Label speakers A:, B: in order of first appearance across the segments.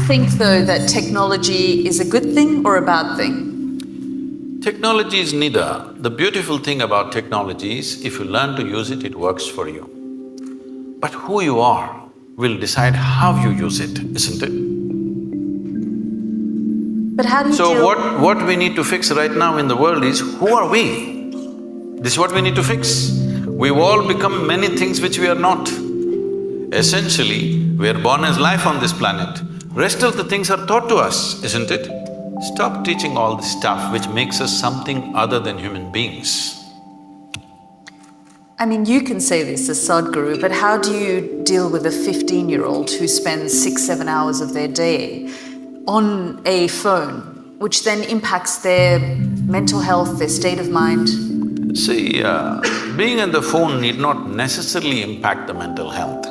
A: think though that technology is a good thing or a bad thing?
B: Technology is neither. The beautiful thing about technology is, if you learn to use it, it works for you. But who you are will decide how you use it, isn't it?
A: But how do you
B: So
A: deal…
B: what we need to fix right now in the world is, who are we? This is what we need to fix. We've all become many things which we are not. Essentially, we are born as life on this planet. Rest of the things are taught to us, isn't it? Stop teaching all this stuff which makes us something other than human beings.
A: I mean, you can say this as Sadhguru, but how do you deal with a 15-year-old who spends 6-7 hours of their day on a phone, which then impacts their mental health, their state of mind?
B: See, being on the phone need not necessarily impact the mental health.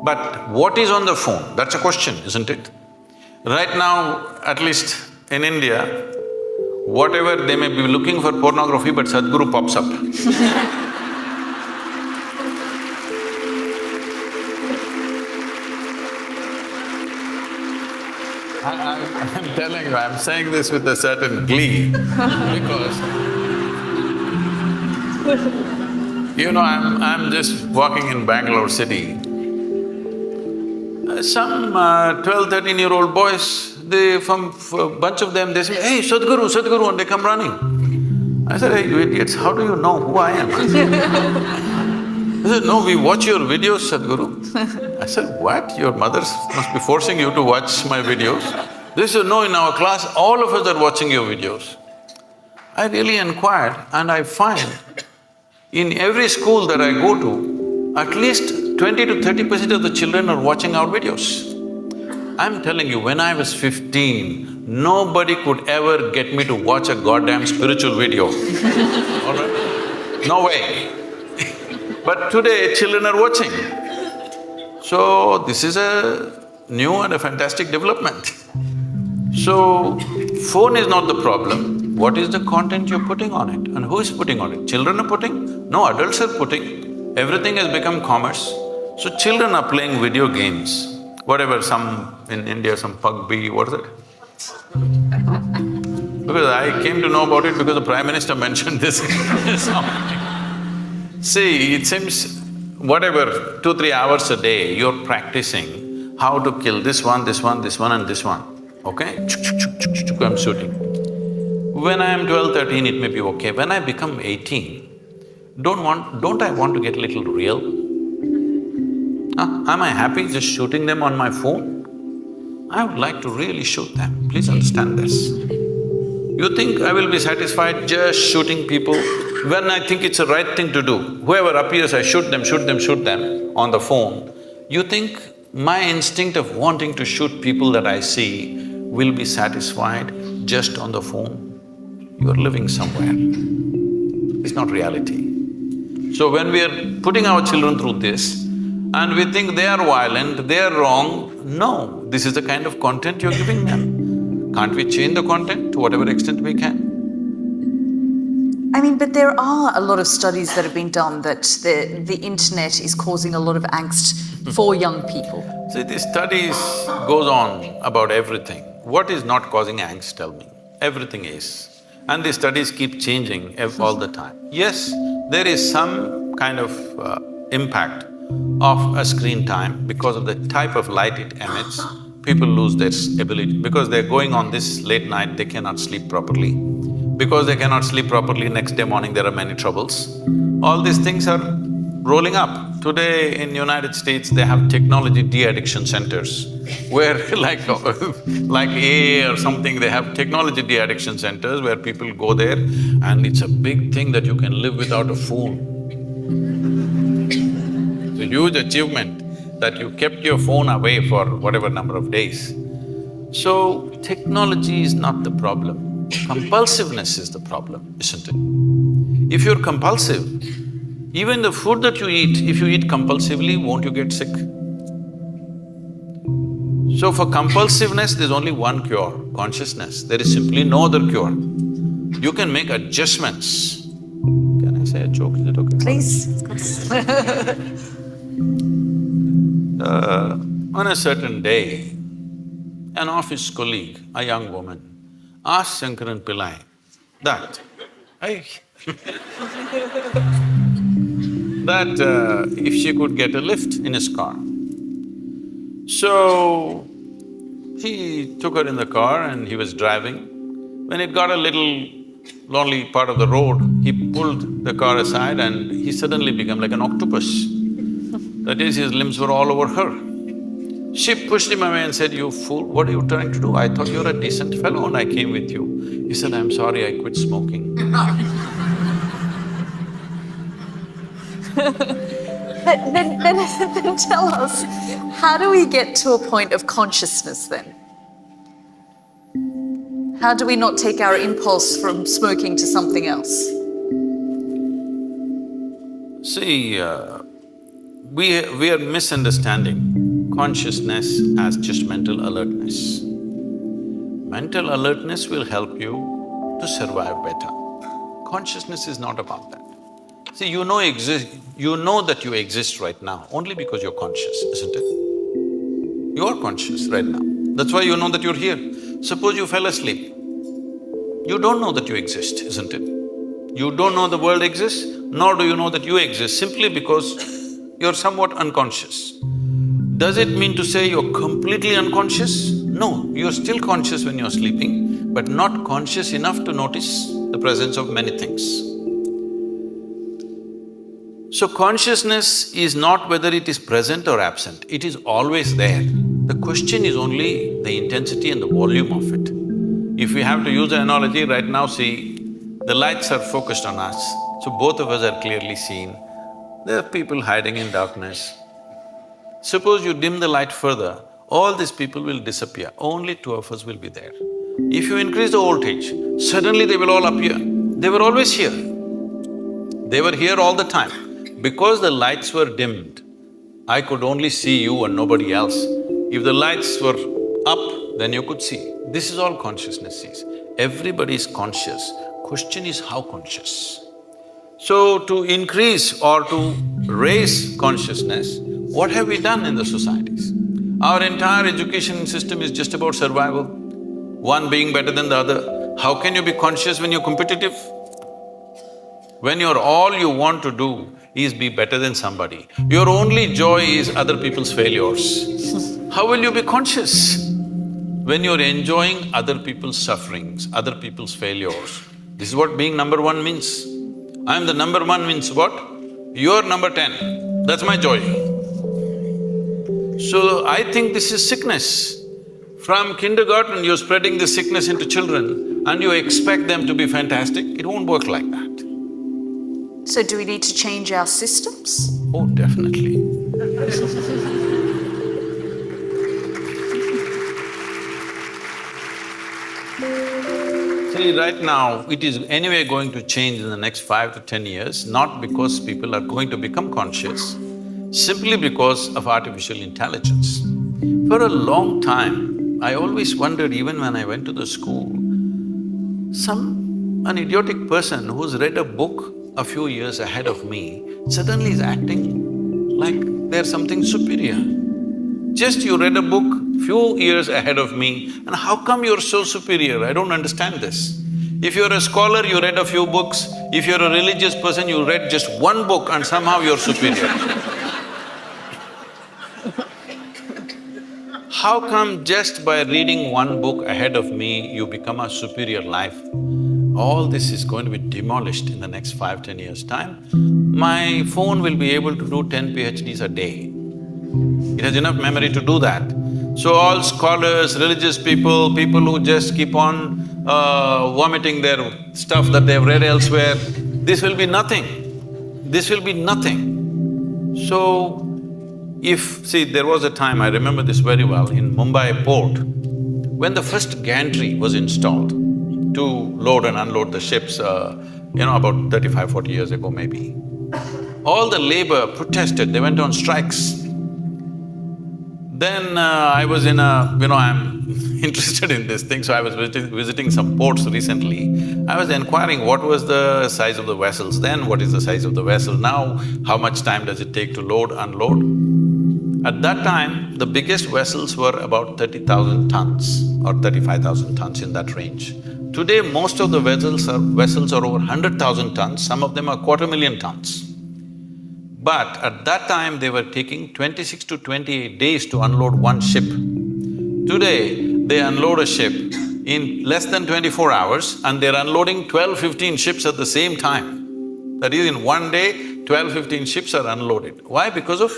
B: But what is on the phone, that's a question, isn't it? Right now, at least in India, whatever they may be looking for pornography, but Sadhguru pops up. I'm telling you, I'm saying this with a certain glee because you know, I'm just walking in Bangalore city. Some 12, 13-year-old boys, a bunch of them, they say, "Hey, Sadhguru, Sadhguru," and they come running. I said, "Hey, you idiots, how do you know who I am?" They said, "No, we watch your videos, Sadhguru." I said, "What? Your mothers must be forcing you to watch my videos?" They said, "No, in our class, all of us are watching your videos." I really inquired and I find in every school that I go to, at least 20 to 30% of the children are watching our videos. I'm telling you, when I was 15, nobody could ever get me to watch a goddamn spiritual video, all right? No way. But today, children are watching. So, this is a new and a fantastic development. So, phone is not the problem. What is the content you're putting on it and who is putting on it? Children are putting? No, adults are putting. Everything has become commerce. So children are playing video games, whatever, some… in India, some PUBG, what is it? Because I came to know about it because the Prime Minister mentioned this. See, it seems whatever, 2-3 hours a day, you're practicing how to kill this one, this one, this one and this one, okay? I'm shooting. When I am 12, 13, it may be okay. When I become 18, don't I want to get a little real? Am I happy just shooting them on my phone? I would like to really shoot them, please understand this. You think I will be satisfied just shooting people? When I think it's the right thing to do, whoever appears, I shoot them on the phone. You think my instinct of wanting to shoot people that I see will be satisfied just on the phone? You are living somewhere. It's not reality. So when we are putting our children through this and we think they are violent, they are wrong, no, this is the kind of content you're giving them. Can't we change the content to whatever extent we can?
A: I mean, but there are a lot of studies that have been done that the internet is causing a lot of angst for young people.
B: See, these studies goes on about everything. What is not causing angst, tell me? Everything is. And the studies keep changing all the time. Yes, there is some kind of impact of a screen time because of the type of light it emits. People lose their ability, because they're going on this late night, they cannot sleep properly. Because they cannot sleep properly, next day morning there are many troubles. All these things are rolling up. Today in United States, they have technology de-addiction centers, where like AA or something, they have technology de-addiction centers where people go there and it's a big thing that you can live without a phone. It's a huge achievement that you kept your phone away for whatever number of days. So, technology is not the problem, compulsiveness is the problem, isn't it? If you're compulsive, even the food that you eat, if you eat compulsively, won't you get sick? So for compulsiveness, there's only one cure, consciousness. There is simply no other cure. You can make adjustments. Can I say a joke? Is it okay?
A: Please.
B: On a certain day, an office colleague, a young woman, asked Shankaran Pillai that, I if she could get a lift in his car. So, he took her in the car and he was driving. When it got a little lonely part of the road, he pulled the car aside and he suddenly became like an octopus. That is, his limbs were all over her. She pushed him away and said, "You fool, what are you trying to do? I thought you were a decent fellow and I came with you." He said, "I'm sorry, I quit smoking."
A: Then tell us, how do we get to a point of consciousness then? How do we not take our impulse from smoking to something else?
B: See, we are misunderstanding consciousness as just mental alertness. Mental alertness will help you to survive better. Consciousness is not about that. See, you know that you exist right now only because you're conscious, isn't it? You are conscious right now. That's why you know that you're here. Suppose you fell asleep. You don't know that you exist, isn't it? You don't know the world exists, nor do you know that you exist, simply because you're somewhat unconscious. Does it mean to say you're completely unconscious? No, you're still conscious when you're sleeping, but not conscious enough to notice the presence of many things. So consciousness is not whether it is present or absent, it is always there. The question is only the intensity and the volume of it. If we have to use an analogy, right now see, the lights are focused on us, so both of us are clearly seen. There are people hiding in darkness. Suppose you dim the light further, all these people will disappear, only two of us will be there. If you increase the voltage, suddenly they will all appear. They were always here. They were here all the time. Because the lights were dimmed, I could only see you and nobody else. If the lights were up, then you could see. This is all consciousness is. Everybody is conscious. Question is how conscious. So to increase or to raise consciousness, what have we done in the societies? Our entire education system is just about survival, one being better than the other. How can you be conscious when you're competitive? When all you want to do is be better than somebody, your only joy is other people's failures. How will you be conscious? When you're enjoying other people's sufferings, other people's failures, this is what being number one means. I'm the number one means what? You're number 10, that's my joy. So I think this is sickness. From kindergarten, you're spreading this sickness into children and you expect them to be fantastic, it won't work like that.
A: So do we need to change our systems?
B: Oh, definitely. See, right now, it is anyway going to change in the next 5 to 10 years, not because people are going to become conscious, simply because of artificial intelligence. For a long time, I always wondered, even when I went to the school, an idiotic person who's read a book a few years ahead of me suddenly is acting like they're something superior. Just you read a book few years ahead of me, and how come you're so superior? I don't understand this. If you're a scholar, you read a few books. If you're a religious person, you read just one book and somehow you're superior. How come just by reading one book ahead of me, you become a superior life? All this is going to be demolished in the next 5–10 years' time. My phone will be able to do 10 PhDs a day. It has enough memory to do that. So all scholars, religious people, people who just keep on vomiting their stuff that they've read elsewhere, this will be nothing. This will be nothing. So, there was a time, I remember this very well, in Mumbai port, when the first gantry was installed to load and unload the ships, about 35–40 years ago maybe. All the labor protested, they went on strikes. Then I was in I'm interested in this thing, so I was visiting some ports recently. I was inquiring what was the size of the vessels then, what is the size of the vessel now, how much time does it take to load, unload. At that time, the biggest vessels were about 30,000 tons or 35,000 tons, in that range. Today, most of the vessels are over 100,000 tons, some of them are 250,000 tons. But at that time, they were taking 26 to 28 days to unload one ship. Today, they unload a ship in less than 24 hours and they're unloading 12-15 ships at the same time. That is, in one day, 12-15 ships are unloaded. Why? Because of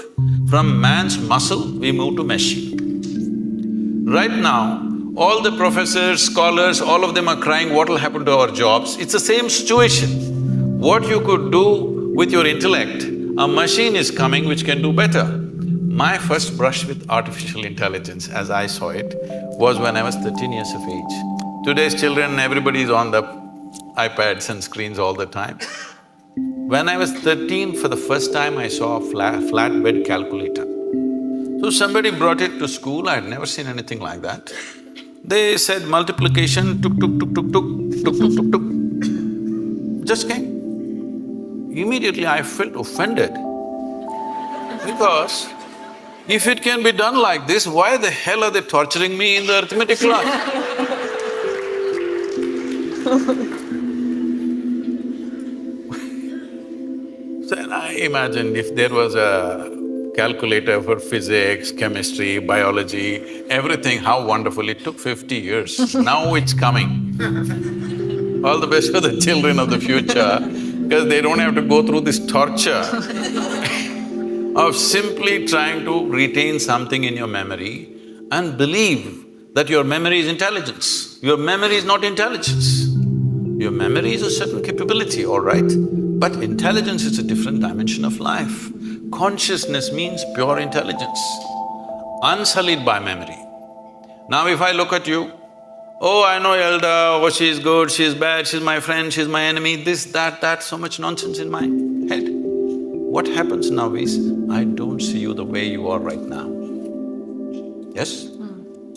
B: from man's muscle, we move to machine. Right now, all the professors, scholars, all of them are crying, what will happen to our jobs? It's the same situation. What you could do with your intellect, a machine is coming which can do better. My first brush with artificial intelligence, as I saw it, was when I was 13 years of age. Today's children, everybody is on the iPads and screens all the time. When I was 13, for the first time I saw a flatbed calculator. So somebody brought it to school, I had never seen anything like that. They said multiplication, tuk tuk tuk tuk tuk, tuk tuk tuk tuk, just came. Immediately I felt offended because if it can be done like this, why the hell are they torturing me in the arithmetic class? So then I imagined if there was a calculator for physics, chemistry, biology, everything, how wonderful. It took 50 years, now it's coming. All the best for the children of the future, because they don't have to go through this torture of simply trying to retain something in your memory and believe that your memory is intelligence. Your memory is not intelligence. Your memory is a certain capability, all right, but intelligence is a different dimension of life. Consciousness means pure intelligence, unsullied by memory. Now if I look at you, oh, I know Elda, oh, she's good, she's bad, she's my friend, she's my enemy, this, that, so much nonsense in my head. What happens now is, I don't see you the way you are right now. Yes?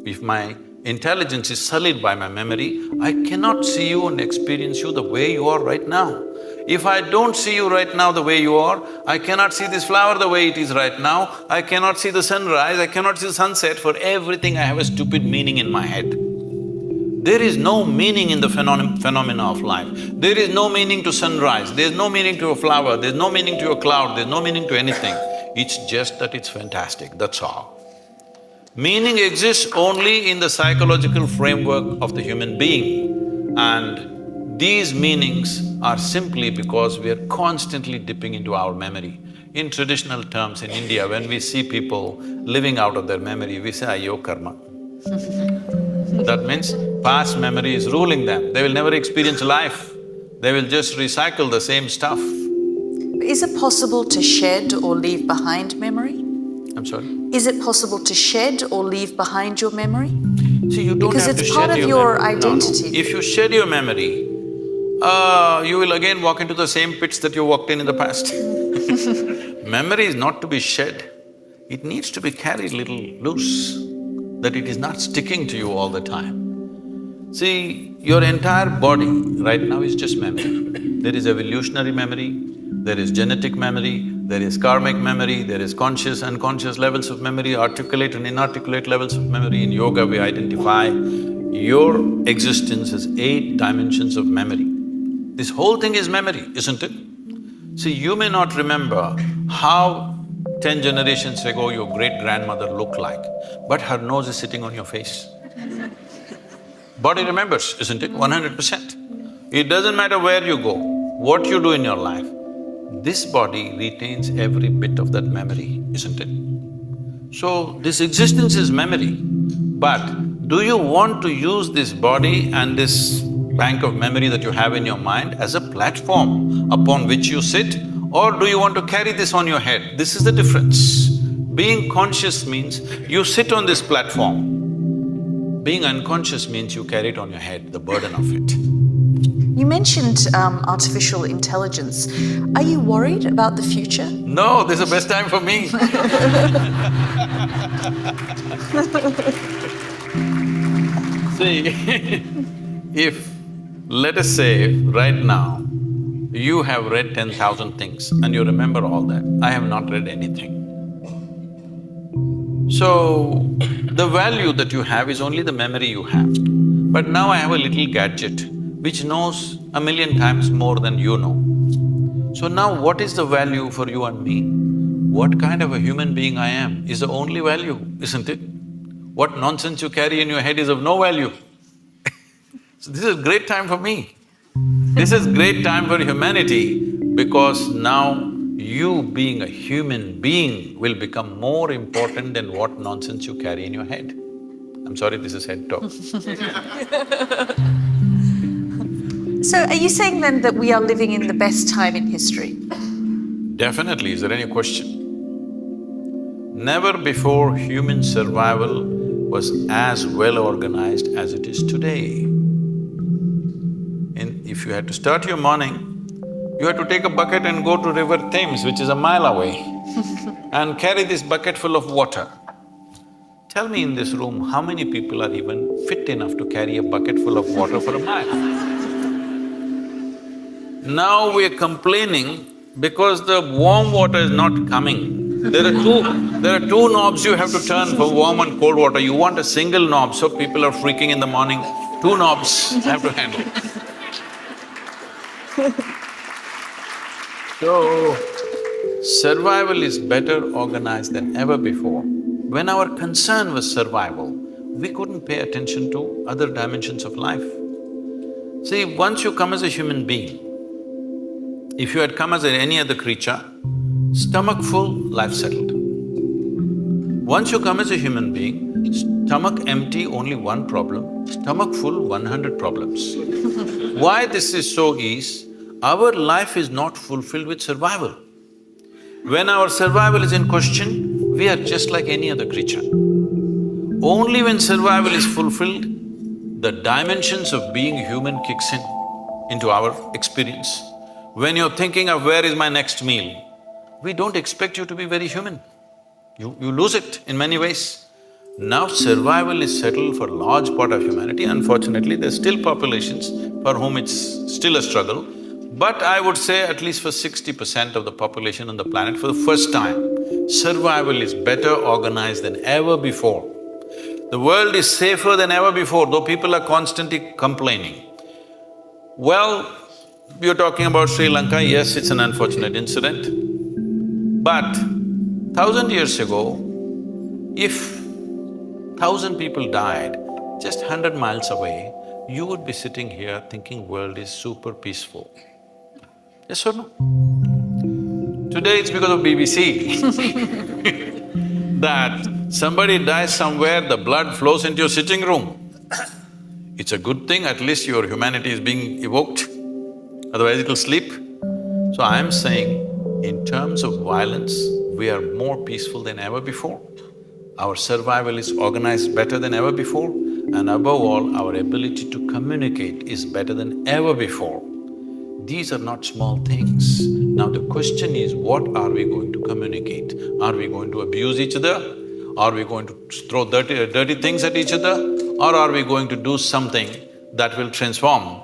B: If my intelligence is sullied by my memory, I cannot see you and experience you the way you are right now. If I don't see you right now the way you are, I cannot see this flower the way it is right now, I cannot see the sunrise, I cannot see the sunset. For everything I have a stupid meaning in my head. There is no meaning in the phenomena of life. There is no meaning to sunrise, there's no meaning to a flower, there's no meaning to a cloud, there's no meaning to anything. It's just that it's fantastic, that's all. Meaning exists only in the psychological framework of the human being, and these meanings are simply because we are constantly dipping into our memory. In traditional terms in India, when we see people living out of their memory, we say, ayyo karma. That means past memory is ruling them, they will never experience life, they will just recycle the same stuff.
A: Is it possible to shed or leave behind memory?
B: I'm sorry?
A: Is it possible to shed or leave behind your memory?
B: See, you don't
A: Because
B: have to
A: it's
B: shed
A: part of your
B: memory.
A: identity.
B: No. If you shed your memory, you will again walk into the same pits that you walked in the past. Memory is not to be shed, it needs to be carried little loose, that it is not sticking to you all the time. See, your entire body right now is just memory. There is evolutionary memory, there is genetic memory, there is karmic memory, there is conscious, unconscious levels of memory, articulate and inarticulate levels of memory. In yoga, we identify your existence as 8 dimensions of memory. This whole thing is memory, isn't it? See, you may not remember how 10 generations ago your great-grandmother looked like, but her nose is sitting on your face. Body remembers, isn't it? 100%. It doesn't matter where you go, what you do in your life, this body retains every bit of that memory, isn't it? So, this existence is memory, but do you want to use this body and this bank of memory that you have in your mind as a platform upon which you sit, or do you want to carry this on your head? This is the difference. Being conscious means you sit on this platform. Being unconscious means you carry it on your head, the burden of it.
A: You mentioned artificial intelligence. Are you worried about the future?
B: No, this is the best time for me. See, if, let us say, right now, you have read 10,000 things and you remember all that. I have not read anything. So, the value that you have is only the memory you have. But now I have a little gadget which knows 1,000,000 times more than you know. So now what is the value for you and me? What kind of a human being I am is the only value, isn't it? What nonsense you carry in your head is of no value. So this is a great time for me. This is great time for humanity because now you being a human being will become more important than what nonsense you carry in your head. I'm sorry, this is head talk.
A: So are you saying then that we are living in the best time in history?
B: Definitely, is there any question? Never before human survival was as well organized as it is today. If you had to start your morning, you had to take a bucket and go to River Thames, which is a mile away, and carry this bucket full of water. Tell me in this room, how many people are even fit enough to carry a bucket full of water for a mile? Now we're complaining because the warm water is not coming. There are two knobs you have to turn for warm and cold water. You want a single knob, so people are freaking in the morning. Two knobs have to handle. So, survival is better organized than ever before. When our concern was survival, we couldn't pay attention to other dimensions of life. See, once you come as a human being, if you had come as any other creature, stomach full, life settled. Once you come as a human being, stomach empty, only one problem, stomach full, 100 problems. Why this is so is, our life is not fulfilled with survival. When our survival is in question, we are just like any other creature. Only when survival is fulfilled, the dimensions of being human kicks into our experience. When you're thinking of where is my next meal, we don't expect you to be very human. You lose it in many ways. Now survival is settled for a large part of humanity. Unfortunately, there's still populations for whom it's still a struggle. But I would say at least for 60% of the population on the planet, for the first time, survival is better organized than ever before. The world is safer than ever before, though people are constantly complaining. Well, you're talking about Sri Lanka, yes, it's an unfortunate incident. But 1,000 years ago, if 1,000 people died just 100 miles away, you would be sitting here thinking world is super peaceful. Yes or no? Today it's because of BBC that somebody dies somewhere, the blood flows into your sitting room. It's a good thing, at least your humanity is being evoked, otherwise it'll sleep. So I'm saying, in terms of violence, we are more peaceful than ever before. Our survival is organized better than ever before, and above all, our ability to communicate is better than ever before. These are not small things. Now the question is, what are we going to communicate? Are we going to abuse each other? Are we going to throw dirty things at each other? Or are we going to do something that will transform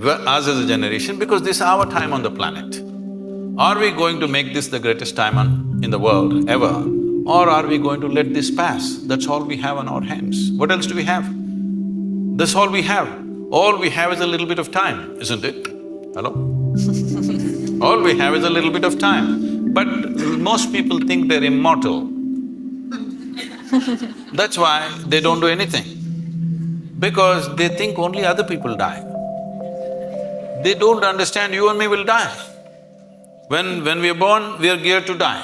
B: us as a generation, because this is our time on the planet? Are we going to make this the greatest time in the world ever? Or are we going to let this pass? That's all we have on our hands. What else do we have? That's all we have. All we have is a little bit of time, isn't it? Hello? All we have is a little bit of time. But most people think they're immortal. That's why they don't do anything. Because they think only other people die. They don't understand you and me will die. When we are born, we are geared to die.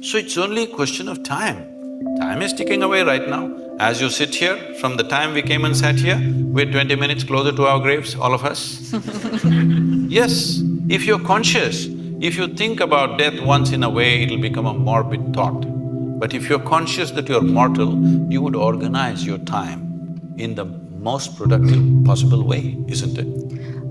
B: So it's only a question of time. Time is ticking away right now. As you sit here, from the time we came and sat here, we're 20 minutes closer to our graves, all of us. Yes, if you're conscious, if you think about death once in a way, it'll become a morbid thought. But if you're conscious that you're mortal, you would organize your time in the most productive possible way, isn't it?